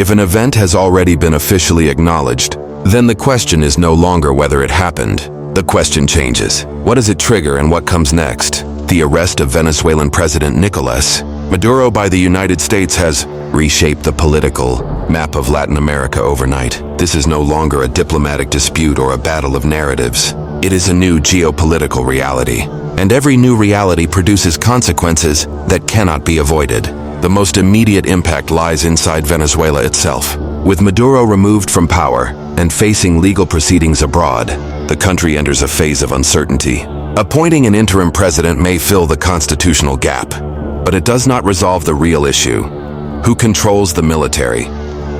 If an event has already been officially acknowledged, then the question is no longer whether it happened. The question changes. What does it trigger and what comes next? The arrest of Venezuelan President Nicolás Maduro by the United States has reshaped the political map of Latin America overnight. This is no longer a diplomatic dispute or a battle of narratives. It is a new geopolitical reality. And every new reality produces consequences that cannot be avoided. The most immediate impact lies inside Venezuela itself. With Maduro removed from power and facing legal proceedings abroad, the country enters a phase of uncertainty. Appointing an interim president may fill the constitutional gap, but it does not resolve the real issue. Who controls the military,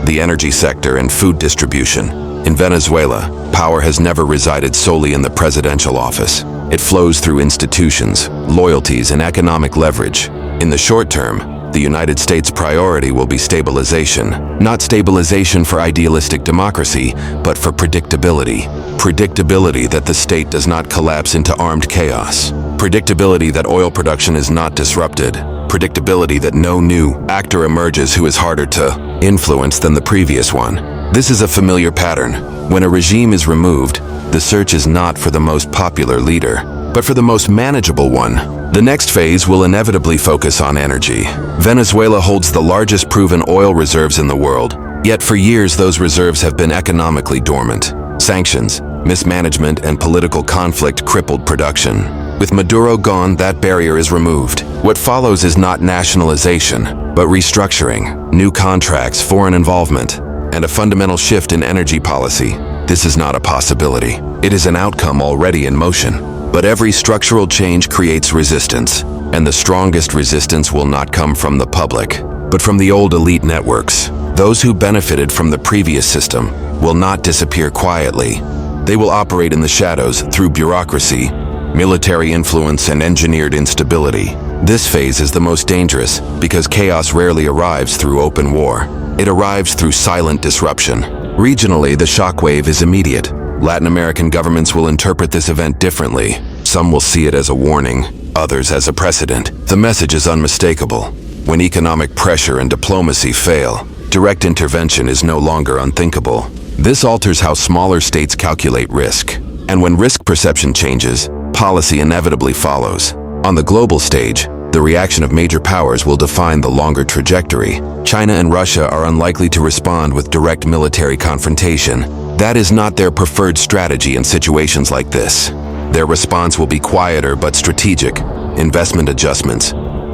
the energy sector, and food distribution? In Venezuela, power has never resided solely in the presidential office. It flows through institutions, loyalties, and economic leverage. In the short term, the United States' priority will be stabilization. Not stabilization for idealistic democracy, but for predictability. Predictability that the state does not collapse into armed chaos. Predictability that oil production is not disrupted. Predictability that no new actor emerges who is harder to influence than the previous one. This is a familiar pattern. When a regime is removed, the search is not for the most popular leader, but for the most manageable one. The next phase will inevitably focus on energy. Venezuela holds the largest proven oil reserves in the world, yet for years those reserves have been economically dormant. Sanctions, mismanagement, and political conflict crippled production. With Maduro gone, that barrier is removed. What follows is not nationalization, but restructuring, new contracts, foreign involvement, and a fundamental shift in energy policy. This is not a possibility. It is an outcome already in motion. But every structural change creates resistance, and the strongest resistance will not come from the public, but from the old elite networks. Those who benefited from the previous system will not disappear quietly. They will operate in the shadows through bureaucracy, military influence, and engineered instability. This phase is the most dangerous because chaos rarely arrives through open war. It arrives through silent disruption. Regionally, the shockwave is immediate. Latin American governments will interpret this event differently. Some will see it as a warning, others as a precedent. The message is unmistakable. When economic pressure and diplomacy fail, direct intervention is no longer unthinkable. This alters how smaller states calculate risk. And when risk perception changes, policy inevitably follows. On the global stage, the reaction of major powers will define the longer trajectory. China and Russia are unlikely to respond with direct military confrontation. That is not their preferred strategy in situations like this. Their response will be quieter but strategic, investment adjustments,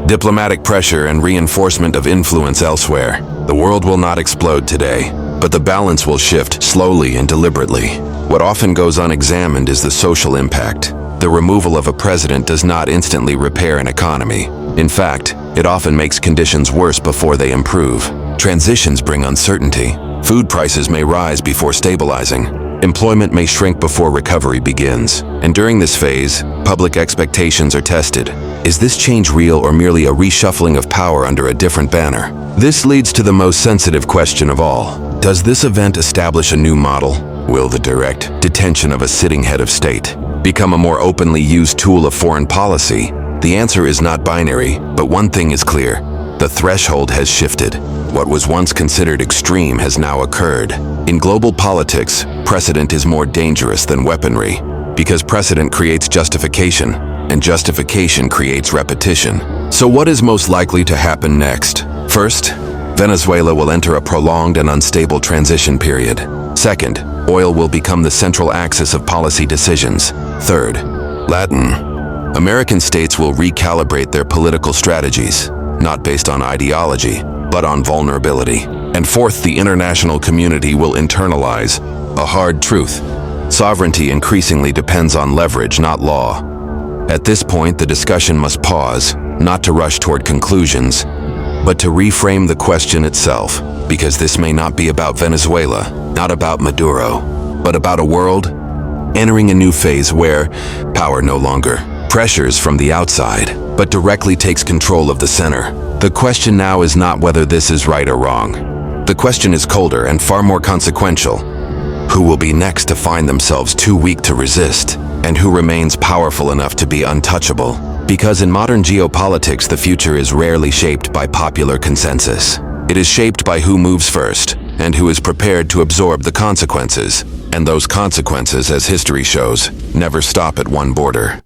diplomatic pressure, and reinforcement of influence elsewhere. The world will not explode today, but the balance will shift slowly and deliberately. What often goes unexamined is the social impact. The removal of a president does not instantly repair an economy. In fact, it often makes conditions worse before they improve. Transitions bring uncertainty. Food prices may rise before stabilizing. Employment may shrink before recovery begins. And during this phase, public expectations are tested. Is this change real or merely a reshuffling of power under a different banner? This leads to the most sensitive question of all. Does this event establish a new model? Will the direct detention of a sitting head of state become a more openly used tool of foreign policy? The answer is not binary, but one thing is clear. The threshold has shifted. What was once considered extreme has now occurred. In global politics, precedent is more dangerous than weaponry, because precedent creates justification, and justification creates repetition. So what is most likely to happen next? First, Venezuela will enter a prolonged and unstable transition period. Second, oil will become the central axis of policy decisions. Third, Latin American states will recalibrate their political strategies, not based on ideology, but on vulnerability. And fourth, the international community will internalize a hard truth. Sovereignty increasingly depends on leverage, not law. At this point, the discussion must pause, not to rush toward conclusions, but to reframe the question itself, because this may not be about Venezuela, not about Maduro, but about a world entering a new phase where power no longer pressures from the outside, but directly takes control of the center. The question now is not whether this is right or wrong. The question is colder and far more consequential. Who will be next to find themselves too weak to resist, and who remains powerful enough to be untouchable? Because in modern geopolitics, the future is rarely shaped by popular consensus. It is shaped by who moves first, and who is prepared to absorb the consequences. And those consequences, as history shows, never stop at one border.